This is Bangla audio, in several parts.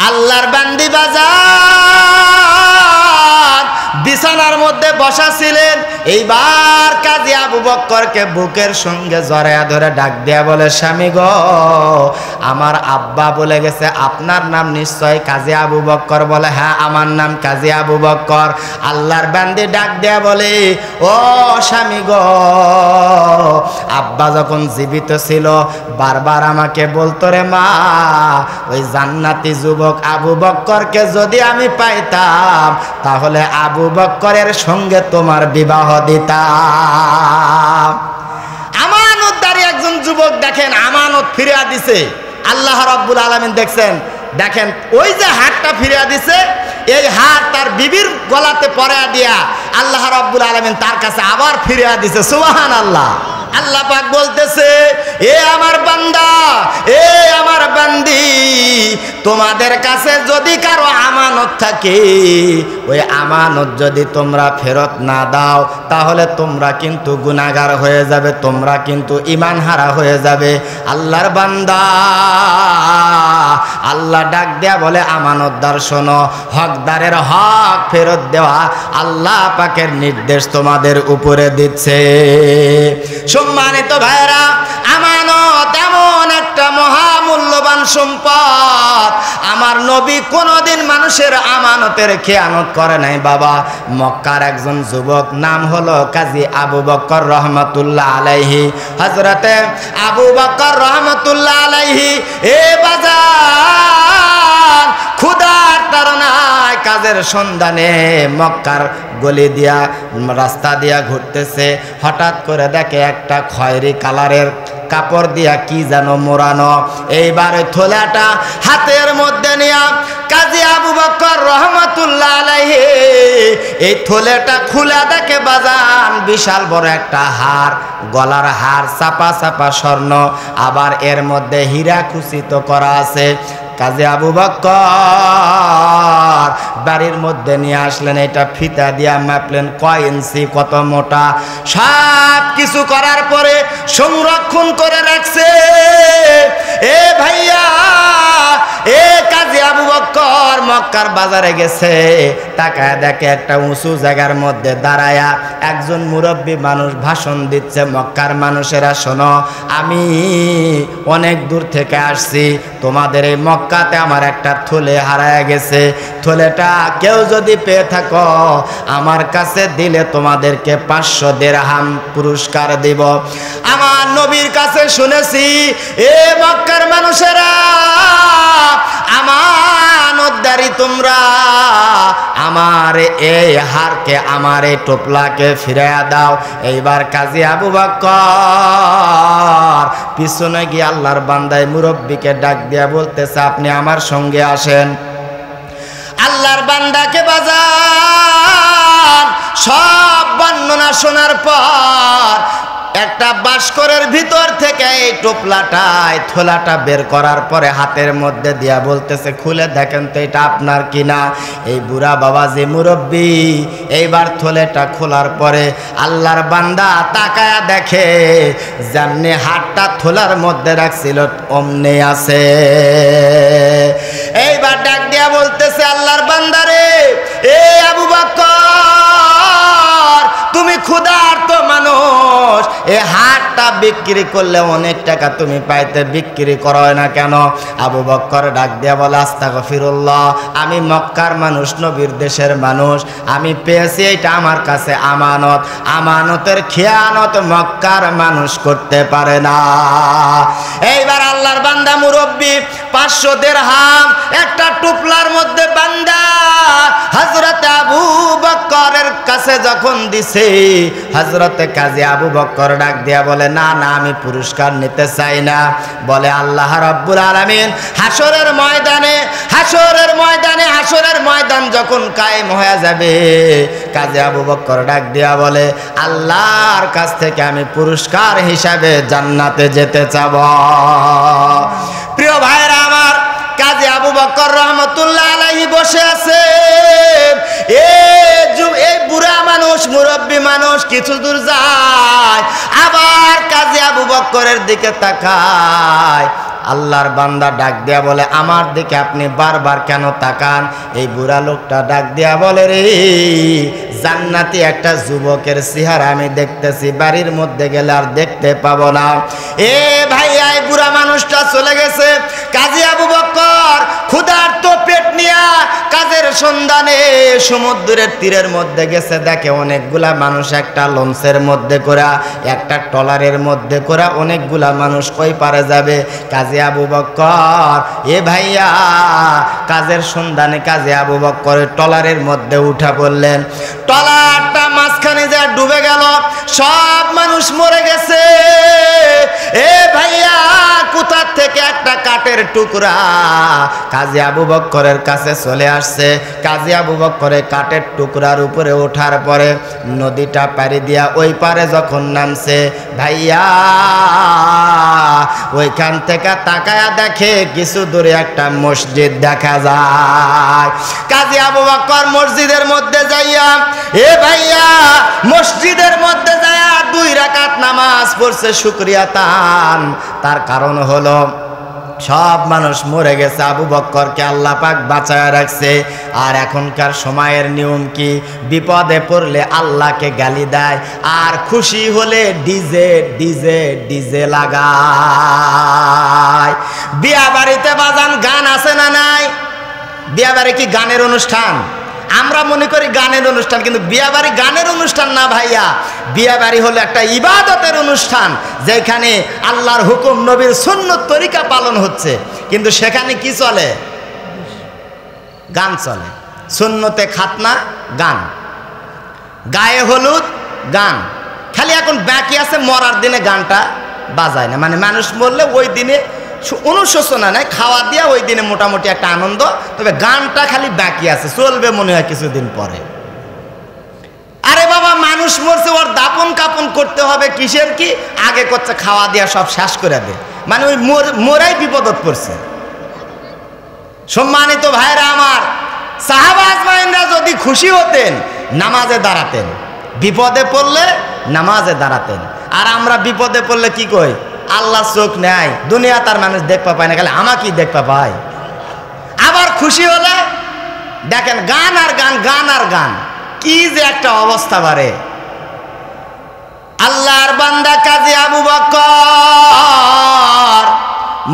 আল্লাহর বান্দি বাজার বিছানার মধ্যে বসা ছিলেন। এইবার কাজী আবু বক্করকে বুকের সঙ্গে জড়ায়া ধরে ডাক দেয়া বলে, স্বামী গো, আমার আব্বা বলে গেছে আপনার নাম নিশ্চয় কাজী আবু বক্কর। বলে, হ্যাঁ আমার নাম কাজী আবু বক্কর। আল্লাহর বান্দি ডাক দেয়া বলে, ও স্বামী গো, আব্বা যখন জীবিত ছিল বারবার আমাকে বলতো, রে মা, ওই জান্নাতি যুবক আবু বক্করকে যদি আমি পাইতাম তাহলে আবু বক্করের সঙ্গে তোমার বিবাহ দিতাম। আমানতদারি একজন যুবক, দেখেন আমানত ফিরিয়ে দিছে আল্লাহ রাব্বুল আলামিন। দেখেন ওই যে হাতটা ফিরিয়ে দিছে, এই হাত তার বিবির গলাতে পরায়া দিয়া আল্লাহ রাব্বুল আলামিন তার কাছে আবার ফিরিয়ে দিছে। সুবহানাল্লাহ। আল্লাহ পাক বলতেছে, এ আমার বান্দা, এ আমার বান্দি, তোমাদের কাছে যদি কারো আমানত থাকে, ওই আমানত যদি তোমরা ফেরত না দাও তাহলে তোমরা কিন্তু গুনাহগার হয়ে যাবে, তোমরা কিন্তু ঈমান হারা হয়ে যাবে। আল্লাহর বান্দা, আল্লাহ ডাক দেয়া বলে, আমানতদার শোনো, হকদারের হক ফেরত দেওয়া আল্লাহ পাকের নির্দেশ তোমাদের উপরে দিচ্ছে। সম্মানিত ভাইরা, আমানত এমন একটা মহামূল্যবান সম্পদ। আমার নবী কোনোদিন মানুষের আমানতের খেয়ানত করে নাই বাবা। মক্কার একজন যুবক, নাম হলো কাজী আবু বক্কর রহমতুল্লাহ আলাইহি। হযরতে আবু বক্কর রহমতুল্লাহ আলাইহি এ বাজার ক্ষুধার তাড়নায় কাজের সন্ধানে মক্কার গলি দিয়া রাস্তা দিয়া ঘুরতেছে। হঠাৎ করে দেখে একটা খয়েরি কালারের কাপড় দিয়া কি যেন মোড়ানো। এইবার ওই থলেটা হাতের মধ্যে নিয়া কাজী আবু বক্কর রহমতুল্লাহ আলাইহি এই থলেটা খুলে দেখে বাজান বিশাল বড় একটা হার, গলার হার, চাপা চাপা স্বর্ণ, আবার এর মধ্যে হীরা খচিত করা আছে। কাজী আবু বক্কর বাড়ির মধ্যে নিয়ে আসলেন, এটা ফিতা দিয়া মাপলেন কয় ইঞ্চি, কত মোটা, সব কিছু করার পরে সংরক্ষণ করে রাখছে। এ ভাইয়া, এ কাজী আবু বক্কর মক্কার বাজারে গেছে, তাকায় দেখে একটা উঁচু জায়গার মধ্যে দাঁড়ায়া একজন মুরব্বী মানুষ ভাষণ দিচ্ছে, মক্কার মানুষেরা শোনো, আমি অনেক দূর থেকে আসছি, তোমাদের এই মক্কাতে আমার একটা থলে হারায় গেছে, থলেটা কেউ যদি পেয়ে থাকো আমার কাছে দিলে তোমাদেরকে 500 দিরহাম পুরস্কার দিব। আমার নবীর কাছে শুনেছি, এ মক্কার মানুষেরা, আমানতদারি তোমরা, আমার এই হারকে, আমার এই টোপলাকে ফিরাইয়া দাও। এইবার কাজী আবু বক্কর পিছনে গিয়ে আল্লাহর বান্দায় মুরব্বীকে ডাক দিয়া বলতেছে, আপনি আমার সঙ্গে আসেন। আল্লাহর বান্দাকে বাজান সব বর্ণনা শোনার পর একটা বাস্করের ভিতর থেকে এই টোপলাটায় থলাটা বের করার পরে হাতের মধ্যে দিয়া বলতেছে, খুলে দেখেন তো এটা আপনার কিনা। এই বুড়া বাবা যে মুরব্বী, এইবার থলেটা খোলার পরে আল্লাহর বান্দা তাকায়া দেখে যেমনি হাতটা থলার মধ্যে রাখছিল অমনি আছে। এইবার ডাক দিয়া বলতেছে, আল্লাহর বান্দারে, এ আবু বক্কর, তুমি ক্ষুধার্ত মানুষ, এ হাটটা বিক্রি করলে অনেক টাকা তুমি পাইতে, বিক্রি করো না কেন? আবু বক্কর ডাক দিয়া বলে, আস্তাগফিরুল্লাহ, আমি মক্কার মানুষ, নবীর দেশের মানুষ, আমি পেয়েছি, এটা আমার কাছে আমানত, আমানতের খেয়ানত মক্কার মানুষ করতে পারে না। এইবার আল্লাহর বান্দা মুরব্বী 500 দিরহাম একটা টুপলার মধ্যে বান্দা হযরতে আবু বক্করের কাছে যখন দিছে, হযরতে কাজী আবু বক্কর ডাক দিয়া বলে, না না, আমি পুরস্কার নিতে চাই না। বলে, আল্লাহ রাব্বুল আলামিন হাসরের ময়দান যখন কায়েম হয়ে যাবে, কাজী আবু বক্কর ডাক দিয়া বলে, আল্লাহর কাছ থেকে আমি পুরস্কার হিসাবে জান্নাতে যেতে চাব। প্রিয় ভাইরা আমার, কাজী আবু বক্কর রহমতুল্লাহ আলাইহি বসে আছে। এই বুড়া মানুষ, মুরব্বী মানুষ কিছু দূর যায়, আবার কাজী আবু বক্করের দিকে তাকায়, আল্লাহর বান্দা ডাক দেয়া বলে, আমার দিকে আপনি বারবার কেন তাকান? এই বুড়া লোকটা ডাক দেয়া বলে, রে জান্নাতি একটা যুবকের চেহারা আমি দেখতেছি, বাড়ির মধ্যে গেলে আর দেখতে পাবো না। এ ভাইয়া, এই বুড়া মানুষটা চলে গেছে। কাজী আবু বকর ক্ষুধার্ত পেট নিয়া কাজের সন্ধানে সমুদ্রের তীরের মধ্যে গেছে। দেখে অনেকগুলা মানুষ একটা লঞ্চের মধ্যে করে, একটা ট্রলারের মধ্যে করে অনেকগুলা মানুষ কই পারে যাবে। কাজী আবু বকর, এ ভাইয়া, কাজের সন্ধানে কাজী আবু বকর ট্রলারের মধ্যে উঠা পড়লেন। ট্রলারটা মাঝখানে যা ডুবে গেল, সব মানুষ মরে গেছে। এ ভাইয়া, কোথা থেকে একটা কাঠের টুকরা কাজী আবু বকরের কাছে চলে আসছে। কাজী আবু বকরের কাঠের টুকরার উপরে ওঠার পরে নদীটা পাড়ি দিয়া ওই পারে যখন নামছে, ভাইয়া ওইখান থেকে তাকায়া দেখে কিছু দূরে একটা মসজিদ দেখা যায়। কাজী আবু বকর মসজিদের মধ্যে যাইয়া, এ ভাইয়া, মসজিদের মধ্যে যাইয়া 2 রাকাত নামাজ পড়ছে শুকরিয়া তান। তার কারণ হলো সব মানুষ মরে গেছে, আবু বকরকে আল্লাহ পাক বাঁচায় রাখছে। আর এখনকার সময়ের নিয়ম কি? বিপদে পড়লে আল্লাহকে গালি দেয়, আর খুশি হলে ডিজে ডিজে ডিজে লাগায়। বিয়া বাড়িতে বাজান গান আছে না নাই? বিয়া বাড়ি কি গানের অনুষ্ঠান? আমরা মনে করি গানের অনুষ্ঠান, কিন্তু বিয়াবাড়ি গানের অনুষ্ঠান না ভাইয়া। বিয়াবাড়ি হলো একটা ইবাদতের অনুষ্ঠান, যেখানে আল্লাহর হুকুম, নবীর সুন্নত তরিকা পালন হচ্ছে। কিন্তু সেখানে কি চলে? গান চলে। সুন্নতে খাতনা গান, গায়ে হলুদ গান। খালি এখন বাকি আছে মরার দিনে গানটা বাজায় না, মানে মানুষ মরলে ওই দিনে অনুশোচনা নাই, খাওয়া দিয়া ওই দিনে মোটামুটি একটা আনন্দ। তবে গানটা খালি বাকি আছে, চলবে মনে হয় কিছুদিন পরে। আরে বাবা, মানুষ মরছে, ওর দাপন কাপন করতে হবে, কিসের কি আগে করছে খাওয়া দিয়া সব শেষ করে দে, মানে ওই মোরাই বিপদত পড়ছে। সম্মানিত ভাইরা আমার, সাহাবা আজমাইনরা যদি খুশি হতেন নামাজে দাঁড়াতেন, বিপদে পড়লে নামাজে দাঁড়াতেন। আর আমরা বিপদে পড়লে কি কই? আল্লাহ চোখ নেয়, দুনিয়া তার মানুষ দেখতে পায় না, খালি আমাকেই দেখতে পায়। আবার খুশি হলে দেখেন গান আর গান, গান আর গান, কি যে একটা অবস্থা বাড়ে। আল্লাহর বান্দা কাজী আবু বকর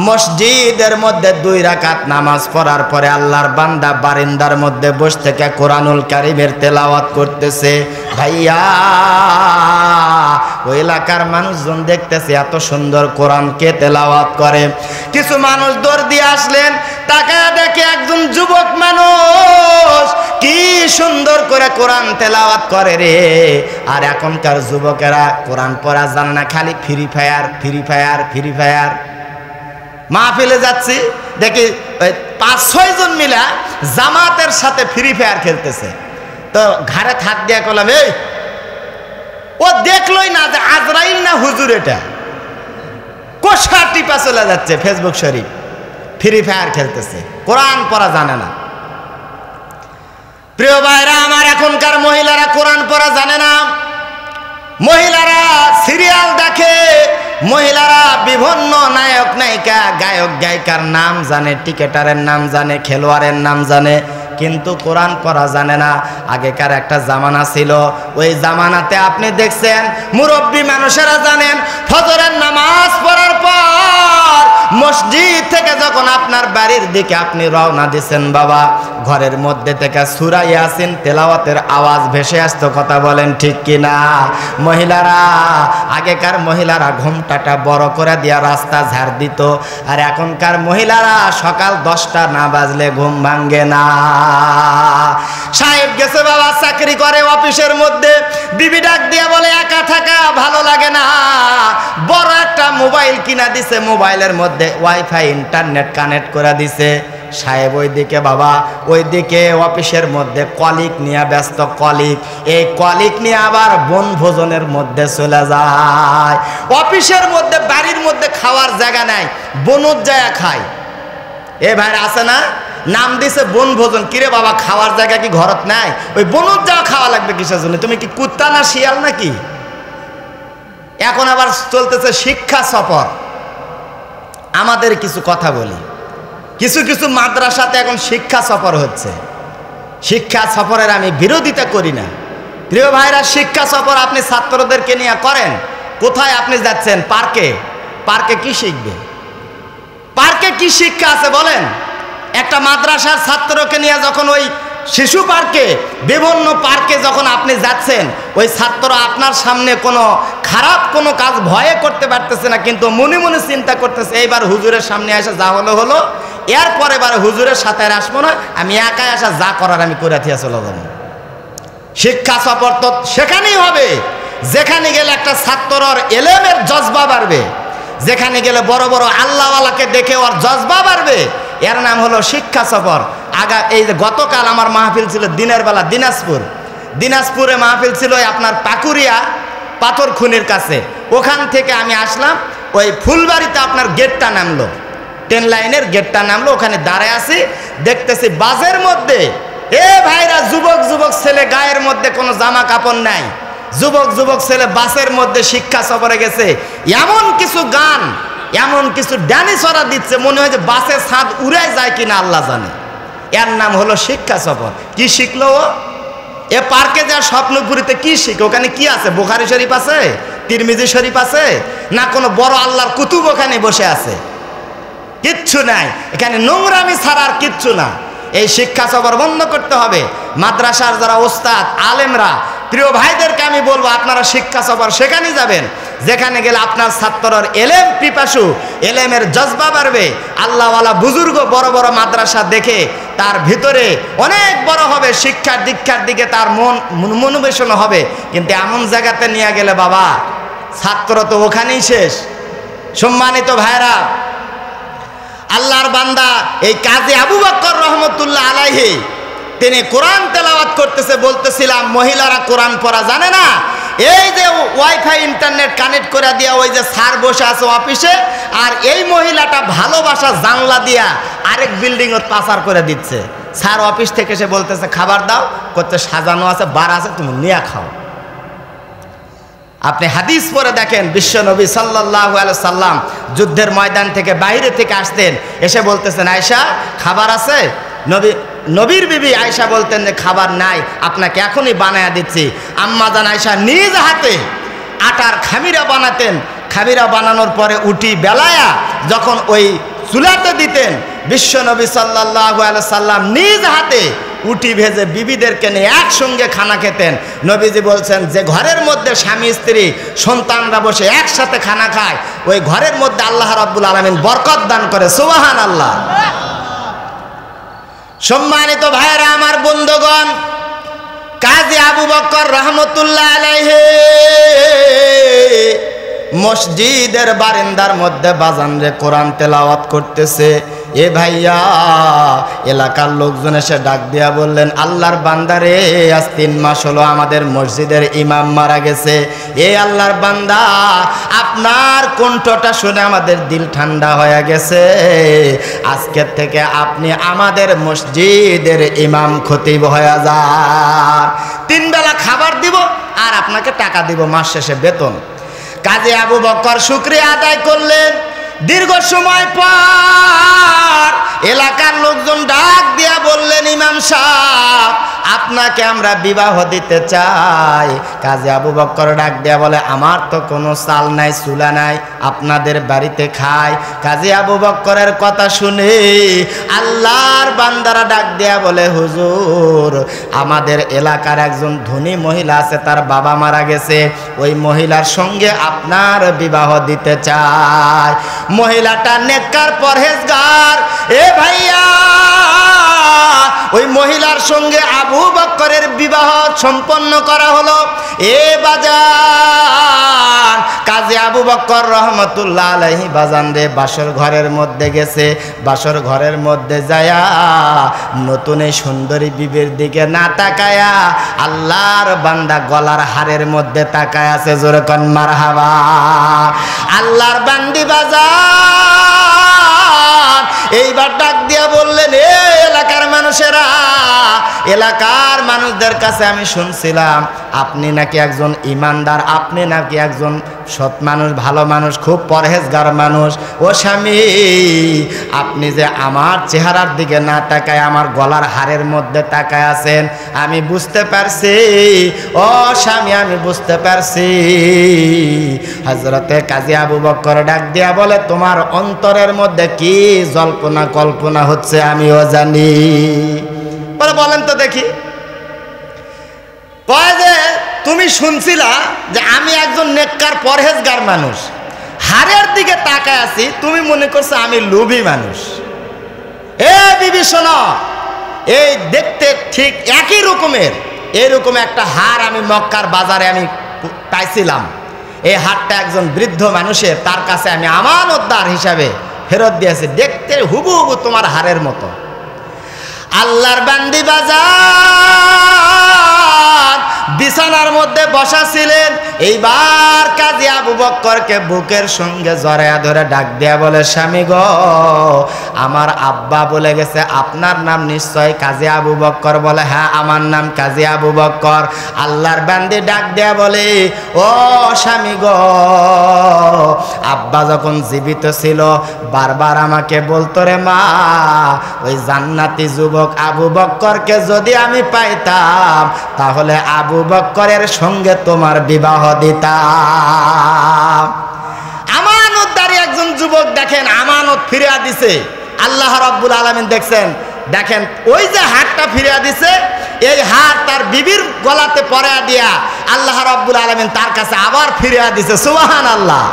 মসজিদের মধ্যে 2 রাকাত নামাজ পড়ার পরে আল্লাহর বান্দা বারিন্দার মধ্যে বসে থেকে কোরআনুল কারীমের তেলাওয়াত করতেছে। ভাইয়া, ওই এলাকার মানুষজন দেখতেছে এত সুন্দর কোরআনকে তেলাওয়াত করে। কিছু মানুষ দৌড় দিয়ে আসলেন, তাকায় দেখে একজন যুবক মানুষ কি সুন্দর করে কোরআন তেলাওয়াত করে রে। আর এখনকার যুবকেরা কোরআন পড়া জানে না, খালি free fire free fire free fire. মাহফিলে যাচ্ছি, দেখি 5-6 জন মিলা জামাতের সাথে ফ্রি ফায়ার খেলতেছে। তো ঘাড়ে হাত দিয়া করলাম, এই ও দেখলই না যে আজরাইল না হুজুর, এটা কোষা টিপা চলে যাচ্ছে ফেসবুক শরীফ, ফ্রি ফায়ার খেলতেছে, কোরআন পড়া জানে না। প্রিয় ভাইরা আমার, এখনকার মহিলারা কোরআন পড়া জানে না। মহিলারা সিরিয়াল দেখে, মহিলারা বিভিন্ন নায়ক নায়িকা, গায়ক গায়িকার নাম জানে, টিকেটারের নাম জানে, খেলোয়াড়ের নাম জানে, কিন্তু কোরআন পড়া জানে না। আগেকার একটা জামানা ছিল, ওই জামানাতে আপনি দেখছেন মুরব্বী মানুষেরা জানেন ফজরের নামাজ পড়ার পর মসজিদ থেকে যখন আপনার বাড়ির দিকে আপনি রওনা দিচ্ছেন, বাবা ঘরের মধ্যে থেকে সূরা ইয়াসিন তেলাওয়াতের আওয়াজ ভেসে আসতো। কথা বলেন ঠিক কিনা? মহিলারা, আগেকার মহিলারা ঘুমটাটা বড় করে দিয়া রাস্তা ঝাড় দিত, আর এখনকার মহিলারা সকাল 10টা না বাজলে ঘুম ভাঙ্গে না। সাহেব গেছে বাবা চাকরি করে অফিসের মধ্যে, বিবি ডাক দিয়া বলে একা থাকা ভালো লাগে না, বড় একটা মোবাইল কিনা দিছে, মোবাইলের মধ্যে ওয়াইফাই ইন্টারনেট কানেক্ট করে দিছে। সাহেব ওইদিকে বাবা, ওইদিকে অফিসের মধ্যে কলিগ নিয়ে ব্যস্ত, কলিগ, এই কলিগ নিয়ে আবার বনভোজনের মধ্যে চলে যায়। অফিসের মধ্যে বাড়ির মধ্যে খাওয়ার জায়গা নাই, বনুর জায়গা খায়। এ ভাই আছে না, নাম দিছে বনভোজন। কিরে বাবা, খাওয়ার জায়গা কি ঘরত নাই? ওই বনুর জায়গা খাওয়া লাগবে কিসের জন্য? তুমি কি কুত্তা না শিয়াল নাকি? এখন আবার চলতেছে শিক্ষা সফর। আমাদের কিছু কথা বলি। কিছু কিছু মাদ্রাসাতে এখন শিক্ষা সফর হচ্ছে। শিক্ষা সফরের আমি বিরোধিতা করি না। প্রিয় ভাইরা, শিক্ষা সফর আপনি ছাত্রদেরকে নিয়ে করেন। কোথায় আপনি যাচ্ছেন? পার্কে। পার্কে কি শিখবে? পার্কে কি শিক্ষা আছে বলেন? একটা মাদ্রাসার ছাত্রকে নিয়ে যখন ওই শিশু পার্কে, বিভিন্ন পার্কে যখন আপনি যাচ্ছেন, ওই ছাত্র আপনার সামনে কোনো খারাপ কোনো কাজ ভয়ে করতে পারতেছে না, কিন্তু মনে মনে চিন্তা করতেছে এইবার হুজুরের সামনে এসে যা হলো হলো, এরপরে এবার হুজুরের সাথে আর আসবো না, আমি একাই আসা যা করার আমি করে থিয়া চলে যাবো। শিক্ষা সফর তো সেখানেই হবে যেখানে গেলে একটা ছাত্রর এলেমের জজবা বাড়বে, যেখানে গেলে বড় বড় আল্লাহওয়ালাকে দেখে ওর জজবা বাড়বে, এর নাম হলো শিক্ষা সফর। এই যে গতকাল আমার মাহফিল ছিল দিনের বেলা দিনাজপুরে মাহফিল ছিল আপনার পাকুরিয়া পাথর খুনির কাছে। ওখান থেকে আমি আসলাম, ওই ফুলবাড়িতে আপনার গেটটা নামলো, ট্রেন লাইনের গেটটা নামলো, ওখানে দাঁড়ায় আছি, দেখতেছি বাসের মধ্যে ভাইরা যুবক যুবক ছেলে, গায়ের মধ্যে কোনো জামা কাপড় নাই, যুবক ছেলে বাসের মধ্যে শিক্ষা সফরে গেছে। এমন কিছু গান, এমন কিছু ডানি ছড়া দিচ্ছে, মনে হয় যে বাসের ছাদ উড়ায় যায় কিনা আল্লাহ জানে। এর নাম হলো শিক্ষা সফর। কি শিখলো ও? এ পার্কে যা স্বপ্নপুরীতে কি শিখে? ওখানে কি আছে? বুখারী শরীফ আছে, তিরমিজি শরীফ আছে, না কোনো বড় আল্লাহর কুতুব ওখানে বসে আছে? কিচ্ছু নাই। এখানে নোংরামি ছাড়া আর কিচ্ছু না। এই শিক্ষা সফর বন্ধ করতে হবে। মাদ্রাসার যারা ওস্তাদ আলেমরা, প্রিয় ভাইদেরকে আমি বলবো, আপনারা শিক্ষা সফর সেখানে যাবেন যেখানে গেলে আপনার ছাত্রর এলেম পিপাসু, এলেমের জজবা বাড়বে। আল্লাহওয়ালা বুজুর্গ বড় বড় মাদ্রাসা দেখে তার ভিতরে অনেক বড় হবে, শিক্ষার দীক্ষার দিকে তার মনোবেশন হবে। কিন্তু এমন জায়গাতে নিয়ে গেলে বাবা, ছাত্র তো ওখানেই শেষ। সম্মানিত ভাইরা, আল্লাহর বান্দা এই কাজী আবু বকর রহমতুল্লাহ আলাইহি, তিনি কোরআন তেলাওয়াত করতেছে, বলতেছিলাম মহিলারা কোরআন পড়া জানে না। এই যে ওয়াইফাই ইন্টারনেট কানেক্ট করে দিয়া ওই যে স্যার বসে আছে অফিসে, আর এই মহিলাটা ভালোবাসা জানলা দিয়া আরেক বিল্ডিং ওর পাচার করে দিচ্ছে। স্যার অফিস থেকে সে বলতেছে খাবার দাও, করতে সাজানো আছে, বার আছে, তুমি নিয়ে খাও। আপনি হাদিস পড়ে দেখেন, বিশ্বনবী সাল্লাল্লাহু আলাইহি সাল্লাম যুদ্ধের ময়দান থেকে বাইরে থেকে আসতেন, এসে বলতেছেন আয়েশা খাবার আছে? নবীর বিবি আয়েশা বলতেন যে খাবার নাই, আপনাকে এখনই বানায়া দিচ্ছি। আম্মাজান আয়েশা নিজ হাতে আটার খামিরা বানাতেন। খামিরা বানানোর পরে উটি বেলায়া যখন ওই চুলাতে দিতেন, বিশ্বনবী সাল্লাল্লাহু আলাইহি সাল্লাম নিজ হাতে উটি ভেজে বিবিদেরকে নিয়ে একসঙ্গে খানা খেতেন। নবীজি বলছেন যে ঘরের মধ্যে স্বামী স্ত্রী সন্তানরা বসে একসাথে খানা খায়, ওই ঘরের মধ্যে আল্লাহ রাব্বুল আলামিন বরকত দান করে। সুবহানাল্লাহ। সম্মানিত ভাইরা আমার, বন্ধুগণ, কাজী আবু বকর রহমতুল্লাহ আলাইহি মসজিদের বারান্দার মধ্যে বাজান রে কোরআন তেলাওয়াত করতেছে। এ ভাইয়া, এলাকার লোকজন এসে ডাক দিয়া বললেন, আল্লাহর বান্দারে, আজ 3 মাস হলো আমাদের মসজিদের ইমাম মারা গেছে। এ আল্লাহর বান্দা, আপনার কণ্ঠটা শুনে আমাদের দিল ঠান্ডা হয়ে গেছে। আজকের থেকে আপনি আমাদের মসজিদের ইমাম খতিব হয়ে যান। 3 বেলা খাবার দিব আর আপনাকে টাকা দিব মাস শেষে বেতন। কাজী আবু বকর শুকরিয়া আদায় করলেন। দীর্ঘ সময় পর এলাকার লোকজন ডাক দিয়া বললেন, ইমাম সাহেব, আপনাকে আমরা বিবাহ দিতে চাই। কাজী আবু বকর ডাক দিয়া বলে, আমার তো কোনো চাল নাই, চুলা নাই, আপনাদের বাড়িতে খাই। কাজী আবু বকরের কথা শুনে আল্লাহর বান্দারা ডাক দিয়া বলে, হুজুর, আমাদের এলাকার একজন ধনী মহিলা আছে, তার বাবা মারা গেছে, ওই মহিলার সঙ্গে আপনার বিবাহ দিতে চাই। মহিলাটা নেককার পরহেজগার। এ ভাইয়া, ওই মহিলার সঙ্গে আবু বকরের বিবাহ সম্পন্ন করা হলো। এ বাজান, কাজী আবু বকর রহমতুল্লাহ আলাইহি বাজান রে বাসর ঘরের মধ্যে গেছে। বাসর ঘরের মধ্যে যায়া নতুন এই সুন্দরী বিবির দিকে না তাকায়া আল্লাহর বান্দা গলার হারের মধ্যে তাকায় আছে। জোরে কোন মারহাবা। আল্লাহর বান্দি বাজান এইবার ডাক দিয়া বললেন, এ এলাকার মানুষেরা, এলাকার মানুষদের কাছে আমি শুনছিলাম আপনি নাকি একজন ইমানদার, আপনি নাকি একজন সৎ মানুষ, ভালো মানুষ, খুব পরহেজগার মানুষ। ও স্বামী, আপনি যে আমার চেহারার দিকে না তাকায় আমার গলার হারের মধ্যে তাকায় আছেন, আমি বুঝতে পারছি। ও স্বামী, আমি বুঝতে পারছি। হযরতে কাজী আবু বকর ডাক দিয়া বলে, তোমার অন্তরের মধ্যে কি জল্পনা কল্পনা হচ্ছে আমিও জানি। বলে, বলেন তো দেখি। কয় যে তুমি শুনছিলা যে আমি একজন নেককার পরহেজগার মানুষ, হারের দিকে তাকায় আছি, তুমি মনে করছো আমি লোভী মানুষ। এ বিবি শোনো, এই দেখতে ঠিক একই রকমের এরকম একটা হার আমি মক্কার বাজারে আমি পাইছিলাম। এই হারটা একজন বৃদ্ধ মানুষের, তার কাছে আমি আমানতদার হিসাবে ফেরত দিয়েছি। দেখতে হুবহু তোমার হারের মতো। আল্লাহর বান্দি বাজার বিছানার মধ্যে বসা ছিলেন। এইবার কাজী আবু বক্করকে বুকের সঙ্গে জড়ায়া ধরে ডাক দেয়া বলে, স্বামী গো, আমার আব্বা বলে গেছে আপনার নাম নিশ্চয় কাজী আবু বক্কর। বলে, হ্যাঁ আমার নাম কাজী আবু বক্কর। আল্লাহর বান্দি ডাক দেয়া বলে, ও স্বামী গো, আব্বা যখন জীবিত ছিল বারবার আমাকে বলতো, রে মা, ওই জান্নাতি যুবক আবু বক্করকে যদি আমি পাইতাম তাহলে আবু বক্করের সঙ্গে তোমার বিবাহ দিতাম। আমানতদারী একজন যুবক, দেখেন আমানত ফিরিয়ে দিছে আল্লাহ রাব্বুল আলামিন। দেখেন ওই যে হাতটা ফিরিয়ে দিছে, এই হাত তার বিবির গলাতে পরায়া দিয়া আল্লাহ রাব্বুল আলামিন তার কাছে আবার ফিরিয়ে দিছে। সুবহানাল্লাহ।